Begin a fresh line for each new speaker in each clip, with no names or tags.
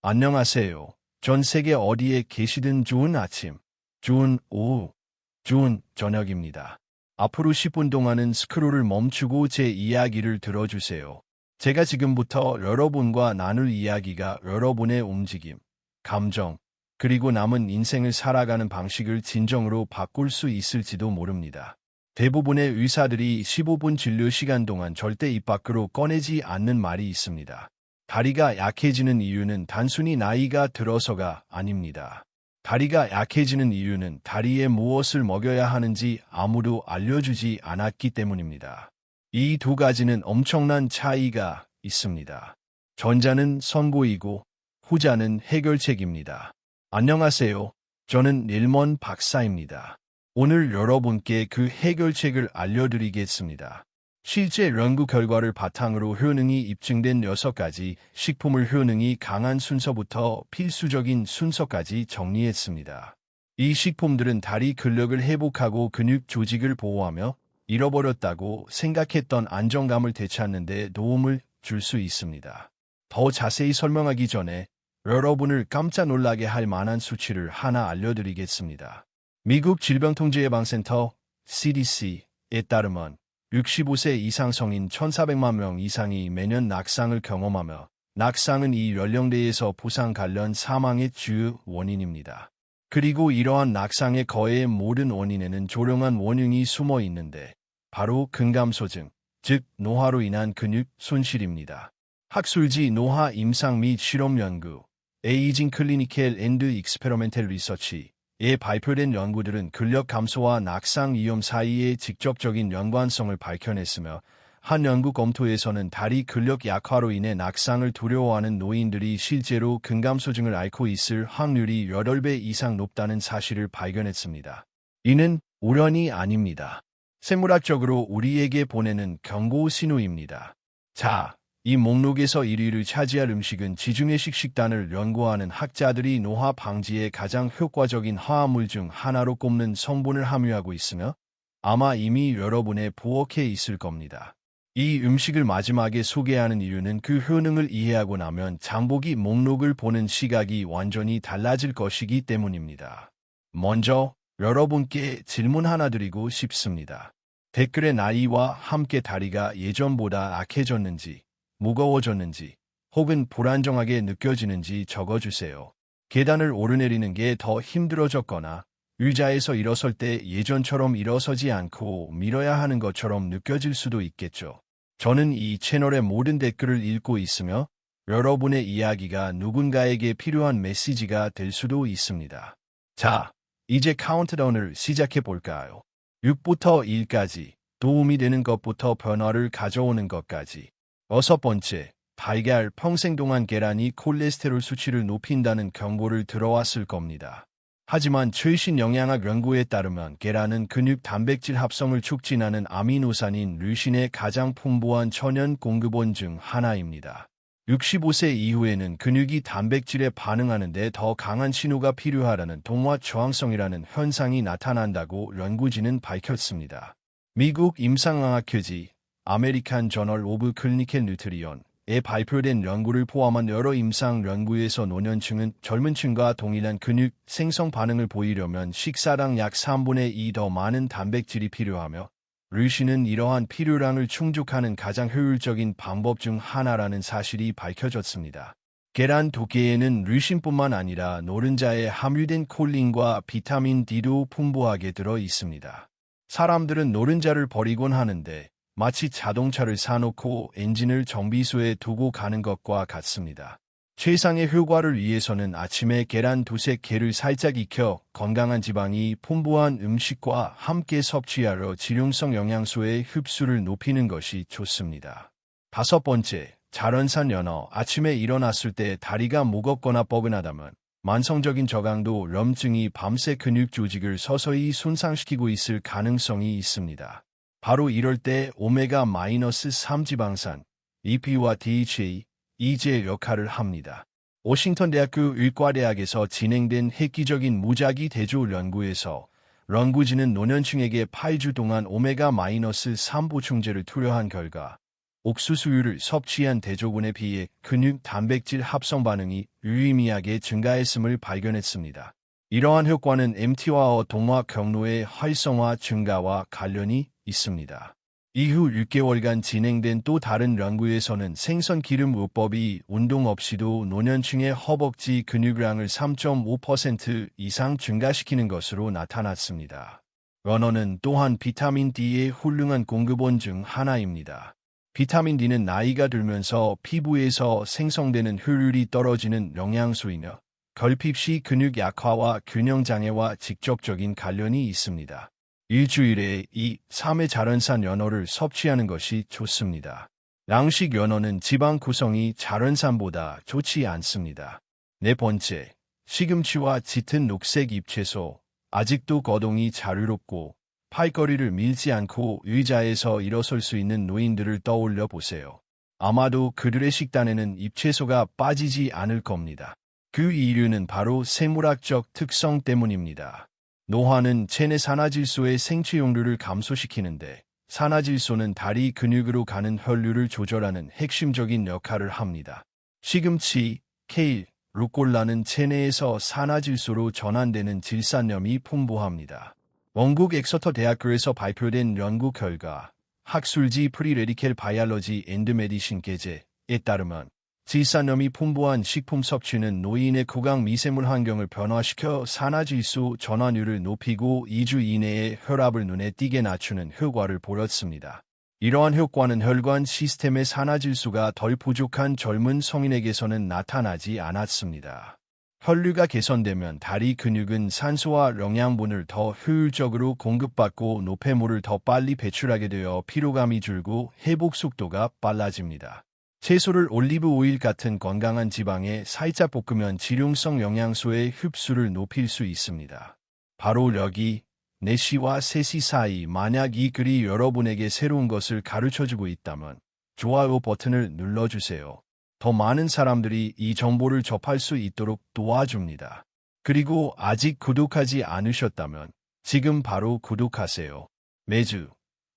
안녕하세요. 전 세계 어디에 계시든 좋은 아침, 좋은 오후, 좋은 저녁입니다. 앞으로 10분 동안은 스크롤을 멈추고 제 이야기를 들어주세요. 제가 지금부터 여러분과 나눌 이야기가 여러분의 움직임, 감정, 그리고 남은 인생을 살아가는 방식을 진정으로 바꿀 수 있을지도 모릅니다. 대부분의 의사들이 15분 진료 시간 동안 절대 입 밖으로 꺼내지 않는 말이 있습니다. 다리가 약해지는 이유는 단순히 나이가 들어서가 아닙니다. 다리가 약해지는 이유는 다리에 무엇을 먹여야 하는지 아무도 알려주지 않았기 때문입니다. 이 두 가지는 엄청난 차이가 있습니다. 전자는 선고이고 후자는 해결책입니다. 안녕하세요. 저는 릴먼 박사입니다. 오늘 여러분께 그 해결책을 알려드리겠습니다. 실제 연구 결과를 바탕으로 효능이 입증된 6가지 식품을 효능이 강한 순서부터 필수적인 순서까지 정리했습니다. 이 식품들은 다리 근력을 회복하고 근육 조직을 보호하며 잃어버렸다고 생각했던 안정감을 되찾는 데 도움을 줄 수 있습니다. 더 자세히 설명하기 전에 여러분을 깜짝 놀라게 할 만한 수치를 하나 알려드리겠습니다. 미국 질병통제예방센터 CDC에 따르면 65세 이상 성인 1,400만 명 이상이 매년 낙상을 경험하며 낙상은 이 연령대에서 부상 관련 사망의 주요 원인입니다. 그리고 이러한 낙상의 거의 모든 원인에는 조용한 원흉이 숨어 있는데 바로 근감소증, 즉 노화로 인한 근육 손실입니다. 학술지 노화 임상 및 실험 연구, 에이징 클리니컬 앤드 익스페리멘탈 리서치에 발표된 연구들은 근력 감소와 낙상 위험 사이의 직접적인 연관성을 밝혀냈으며 한 연구 검토에서는 다리 근력 약화로 인해 낙상을 두려워하는 노인들이 실제로 근감소증을 앓고 있을 확률이 8배 이상 높다는 사실을 발견했습니다. 이는 우연이 아닙니다. 생물학적으로 우리에게 보내는 경고 신호입니다. 자, 이 목록에서 1위를 차지할 음식은 지중해식 식단을 연구하는 학자들이 노화 방지에 가장 효과적인 화합물 중 하나로 꼽는 성분을 함유하고 있으며 아마 이미 여러분의 부엌에 있을 겁니다. 이 음식을 마지막에 소개하는 이유는 그 효능을 이해하고 나면 장보기 목록을 보는 시각이 완전히 달라질 것이기 때문입니다. 먼저 여러분께 질문 하나 드리고 싶습니다. 댓글에 나이와 함께 다리가 예전보다 약해졌는지, 무거워졌는지, 혹은 불안정하게 느껴지는지 적어주세요. 계단을 오르내리는 게 더 힘들어졌거나 의자에서 일어설 때 예전처럼 일어서지 않고 밀어야 하는 것처럼 느껴질 수도 있겠죠. 저는 이 채널의 모든 댓글을 읽고 있으며 여러분의 이야기가 누군가에게 필요한 메시지가 될 수도 있습니다. 자, 이제 카운트다운을 시작해 볼까요? 6부터 1까지, 도움이 되는 것부터 변화를 가져오는 것까지. 6번째, 달걀 평생 동안 계란이 콜레스테롤 수치를 높인다는 경고를 들어왔을 겁니다. 하지만 최신 영양학 연구에 따르면 계란은 근육 단백질 합성을 촉진하는 아미노산인 류신의 가장 풍부한 천연 공급원 중 하나입니다. 65세 이후에는 근육이 단백질에 반응하는 데 더 강한 신호가 필요하다는 동화 저항성이라는 현상이 나타난다고 연구진은 밝혔습니다. 미국 임상의학회지 아메리칸 저널 오브 클리니컬 뉴트리션에 발표된 연구를 포함한 여러 임상 연구에서 노년층은 젊은층과 동일한 근육 생성 반응을 보이려면 식사당 약 3분의 2 더 많은 단백질이 필요하며 류신은 이러한 필요량을 충족하는 가장 효율적인 방법 중 하나라는 사실이 밝혀졌습니다. 계란 2개에는 류신뿐만 아니라 노른자에 함유된 콜린과 비타민 D도 풍부하게 들어 있습니다. 사람들은 노른자를 버리곤 하는데 마치 자동차를 사놓고 엔진을 정비소에 두고 가는 것과 같습니다. 최상의 효과를 위해서는 아침에 계란 2~3개를 살짝 익혀 건강한 지방이 풍부한 음식과 함께 섭취하여 지용성 영양소의 흡수를 높이는 것이 좋습니다. 5번째, 자연산 연어. 아침에 일어났을 때 다리가 무겁거나 뻐근하다면 만성적인 저강도 염증이 밤새 근육 조직을 서서히 손상시키고 있을 가능성이 있습니다. 바로 이럴 때 오메가-3 지방산, EPA와 DHA, 이제 역할을 합니다. 워싱턴 대학교 의과대학에서 진행된 획기적인 무작위 대조 연구에서 연구진은 노년층에게 8주 동안 오메가-3 보충제를 투여한 결과 옥수수유를 섭취한 대조군에 비해 근육 단백질 합성 반응이 유의미하게 증가했음을 발견했습니다. 이러한 효과는 MT와 동화 경로의 활성화 증가와 관련이 있습니다. 이후 6개월간 진행된 또 다른 연구에서는 생선 기름 요법이 운동 없이도 노년층의 허벅지 근육량을 3.5% 이상 증가시키는 것으로 나타났습니다. 연어는 또한 비타민 D의 훌륭한 공급원 중 하나입니다. 비타민 D는 나이가 들면서 피부에서 생성되는 효율이 떨어지는 영양소이며 결핍 시 근육 약화와 균형 장애와 직접적인 관련이 있습니다. 일주일에 2-3회 자연산 연어를 섭취하는 것이 좋습니다. 양식 연어는 지방 구성이 자연산보다 좋지 않습니다. 네 번째, 시금치와 짙은 녹색 잎채소. 아직도 거동이 자유롭고 팔걸이를 밀지 않고 의자에서 일어설 수 있는 노인들을 떠올려 보세요. 아마도 그들의 식단에는 잎채소가 빠지지 않을 겁니다. 그 이유는 바로 생물학적 특성 때문입니다. 노화는 체내 산화질소의 생체 용류를 감소시키는데 산화질소는 다리 근육으로 가는 혈류를 조절하는 핵심적인 역할을 합니다. 시금치, 케일, 루꼴라는 체내에서 산화질소로 전환되는 질산염이 풍부합니다. 원국 엑서터 대학교에서 발표된 연구 결과 학술지 프리레디켈 바이올로지 앤드 메디신 게재에 따르면 질산염이 풍부한 식품 섭취는 노인의 구강 미세물 환경을 변화시켜 산화질소 전환율을 높이고 2주 이내에 혈압을 눈에 띄게 낮추는 효과를 보였습니다. 이러한 효과는 혈관 시스템의 산화질소가 덜 부족한 젊은 성인에게서는 나타나지 않았습니다. 혈류가 개선되면 다리 근육은 산소와 영양분을 더 효율적으로 공급받고 노폐물을 더 빨리 배출하게 되어 피로감이 줄고 회복 속도가 빨라집니다. 채소를 올리브 오일 같은 건강한 지방에 살짝 볶으면 지용성 영양소의 흡수를 높일 수 있습니다. 바로 여기 4시와 3시 사이 만약 이 글이 여러분에게 새로운 것을 가르쳐주고 있다면 좋아요 버튼을 눌러주세요. 더 많은 사람들이 이 정보를 접할 수 있도록 도와줍니다. 그리고 아직 구독하지 않으셨다면 지금 바로 구독하세요. 매주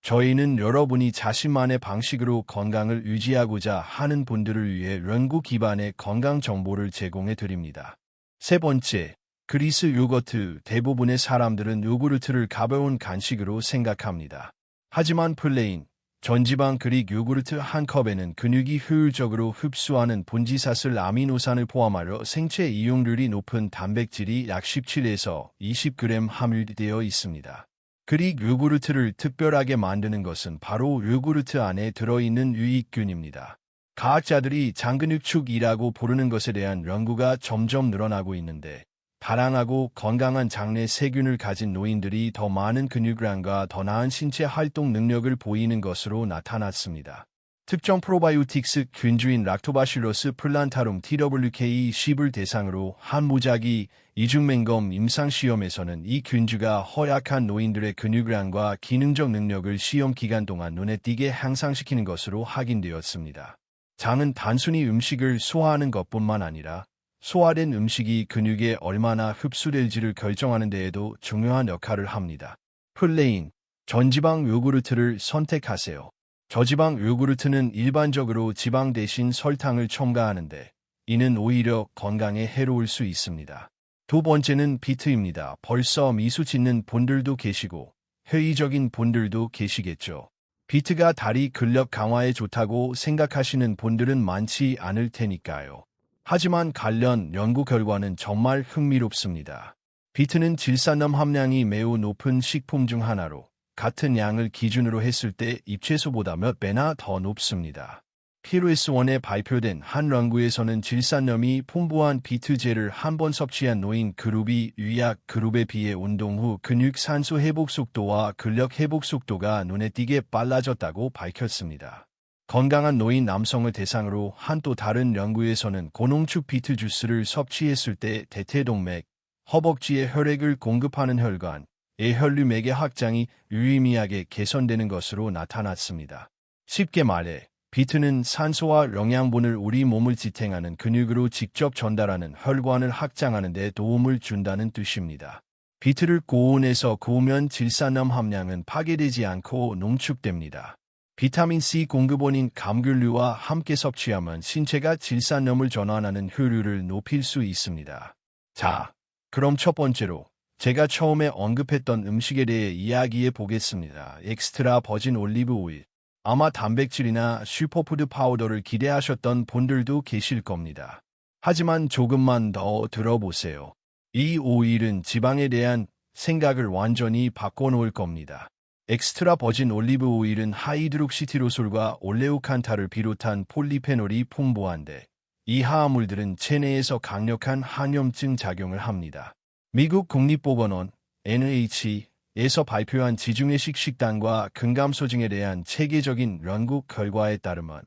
저희는 여러분이 자신만의 방식으로 건강을 유지하고자 하는 분들을 위해 연구 기반의 건강 정보를 제공해 드립니다. 세 번째, 그리스 요거트. 대부분의 사람들은 요구르트를 가벼운 간식으로 생각합니다. 하지만 플레인, 전지방 그릭 요구르트 한 컵에는 근육이 효율적으로 흡수하는 본지사슬 아미노산을 포함하여 생체 이용률이 높은 단백질이 약 17에서 20g 함유되어 있습니다. 그릭 요구르트를 특별하게 만드는 것은 바로 요구르트 안에 들어있는 유익균입니다. 과학자들이 장근육축이라고 부르는 것에 대한 연구가 점점 늘어나고 있는데 다양하고 건강한 장내 세균을 가진 노인들이 더 많은 근육량과 더 나은 신체 활동 능력을 보이는 것으로 나타났습니다. 특정 프로바이오틱스 균주인 락토바실러스 플란타룸 TWK10을 대상으로 한 무작위 이중맹검 임상시험에서는 이 균주가 허약한 노인들의 근육량과 기능적 능력을 시험 기간 동안 눈에 띄게 향상시키는 것으로 확인되었습니다. 장은 단순히 음식을 소화하는 것뿐만 아니라 소화된 음식이 근육에 얼마나 흡수될지를 결정하는 데에도 중요한 역할을 합니다. 플레인, 전지방 요구르트를 선택하세요. 저지방 요구르트는 일반적으로 지방 대신 설탕을 첨가하는데 이는 오히려 건강에 해로울 수 있습니다. 두 번째는 비트입니다. 벌써 미소 짓는 분들도 계시고 회의적인 분들도 계시겠죠. 비트가 다리 근력 강화에 좋다고 생각하시는 분들은 많지 않을 테니까요. 하지만 관련 연구 결과는 정말 흥미롭습니다. 비트는 질산염 함량이 매우 높은 식품 중 하나로 같은 양을 기준으로 했을 때 잎채소보다 몇 배나 더 높습니다. PLOS-1에 발표된 한 연구에서는 질산염이 풍부한 비트제를 한 번 섭취한 노인 그룹이 유약 그룹에 비해 운동 후 근육 산소 회복 속도와 근력 회복 속도가 눈에 띄게 빨라졌다고 밝혔습니다. 건강한 노인 남성을 대상으로 한 또 다른 연구에서는 고농축 비트 주스를 섭취했을 때 대퇴동맥, 허벅지에 혈액을 공급하는 혈관, 혈류 매개 확장이 유의미하게 개선되는 것으로 나타났습니다. 쉽게 말해 비트는 산소와 영양분을 우리 몸을 지탱하는 근육으로 직접 전달하는 혈관을 확장하는 데 도움을 준다는 뜻입니다. 비트를 고온에서 구우면 질산염 함량은 파괴되지 않고 농축됩니다. 비타민C 공급원인 감귤류와 함께 섭취하면 신체가 질산염을 전환하는 효율을 높일 수 있습니다. 자, 그럼 첫 번째로 제가 처음에 언급했던 음식에 대해 이야기해 보겠습니다. 엑스트라 버진 올리브 오일. 아마 단백질이나 슈퍼푸드 파우더를 기대하셨던 분들도 계실 겁니다. 하지만 조금만 더 들어보세요. 이 오일은 지방에 대한 생각을 완전히 바꿔놓을 겁니다. 엑스트라 버진 올리브 오일은 하이드록시티로솔과 올레오칸타를 비롯한 폴리페놀이 풍부한데 이 화합물들은 체내에서 강력한 항염증 작용을 합니다. 미국 국립보건원 NIH에서 발표한 지중해식 식단과 근감소증에 대한 체계적인 연구 결과에 따르면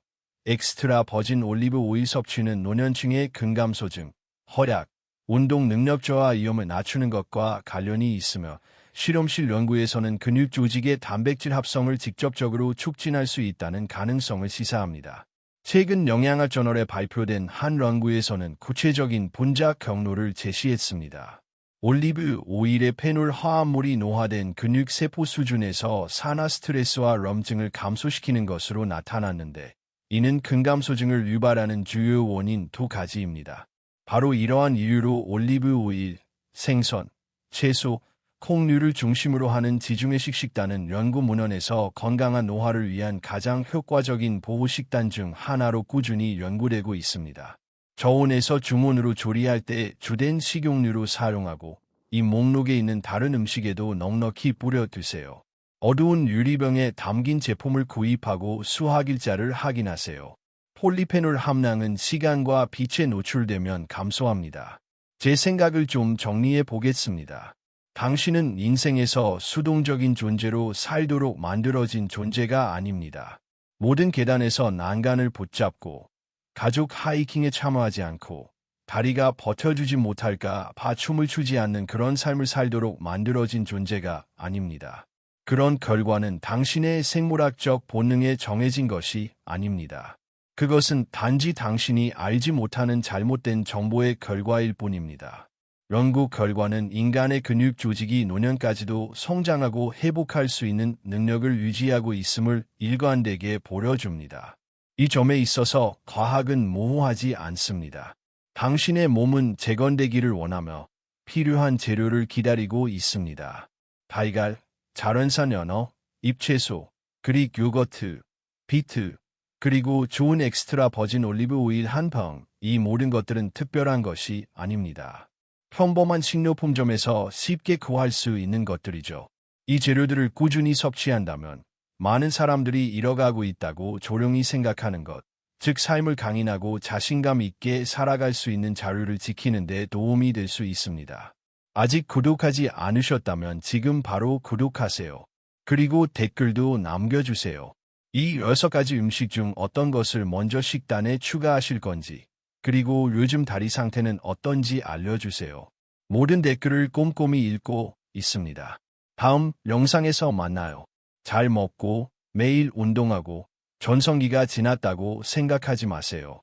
엑스트라 버진 올리브 오일 섭취는 노년층의 근감소증, 허약, 운동 능력 저하 위험을 낮추는 것과 관련이 있으며 실험실 연구에서는 근육 조직의 단백질 합성을 직접적으로 촉진할 수 있다는 가능성을 시사합니다. 최근 영양학 저널에 발표된 한 연구에서는 구체적인 분자 경로를 제시했습니다. 올리브 오일의 페놀 화합물이 노화된 근육 세포 수준에서 산화 스트레스와 염증을 감소시키는 것으로 나타났는데 이는 근감소증을 유발하는 주요 원인 두 가지입니다. 바로 이러한 이유로 올리브 오일, 생선, 채소, 콩류를 중심으로 하는 지중해식 식단은 연구 문헌에서 건강한 노화를 위한 가장 효과적인 보호 식단 중 하나로 꾸준히 연구되고 있습니다. 저온에서 중온으로 조리할 때 주된 식용유로 사용하고 이 목록에 있는 다른 음식에도 넉넉히 뿌려 드세요. 어두운 유리병에 담긴 제품을 구입하고 수확일자를 확인하세요. 폴리페놀 함량은 시간과 빛에 노출되면 감소합니다. 제 생각을 좀 정리해 보겠습니다. 당신은 인생에서 수동적인 존재로 살도록 만들어진 존재가 아닙니다. 모든 계단에서 난간을 붙잡고 가족 하이킹에 참여하지 않고 다리가 버텨주지 못할까 봐 춤을 추지 않는 그런 삶을 살도록 만들어진 존재가 아닙니다. 그런 결과는 당신의 생물학적 본능에 정해진 것이 아닙니다. 그것은 단지 당신이 알지 못하는 잘못된 정보의 결과일 뿐입니다. 연구 결과는 인간의 근육 조직이 노년까지도 성장하고 회복할 수 있는 능력을 유지하고 있음을 일관되게 보여줍니다. 이 점에 있어서 과학은 모호하지 않습니다. 당신의 몸은 재건되기를 원하며 필요한 재료를 기다리고 있습니다. 달걀, 자연산 연어, 잎채소, 그릭 요거트, 비트, 그리고 좋은 엑스트라 버진 올리브 오일 한 병, 이 모든 것들은 특별한 것이 아닙니다. 평범한 식료품점에서 쉽게 구할 수 있는 것들이죠. 이 재료들을 꾸준히 섭취한다면 많은 사람들이 잃어가고 있다고 조용히 생각하는 것, 즉 삶을 강인하고 자신감 있게 살아갈 수 있는 자유를 지키는 데 도움이 될 수 있습니다. 아직 구독하지 않으셨다면 지금 바로 구독하세요. 그리고 댓글도 남겨주세요. 이 6가지 음식 중 어떤 것을 먼저 식단에 추가하실 건지, 그리고 요즘 다리 상태는 어떤지 알려주세요. 모든 댓글을 꼼꼼히 읽고 있습니다. 다음 영상에서 만나요. 잘 먹고 매일 운동하고 전성기가 지났다고 생각하지 마세요.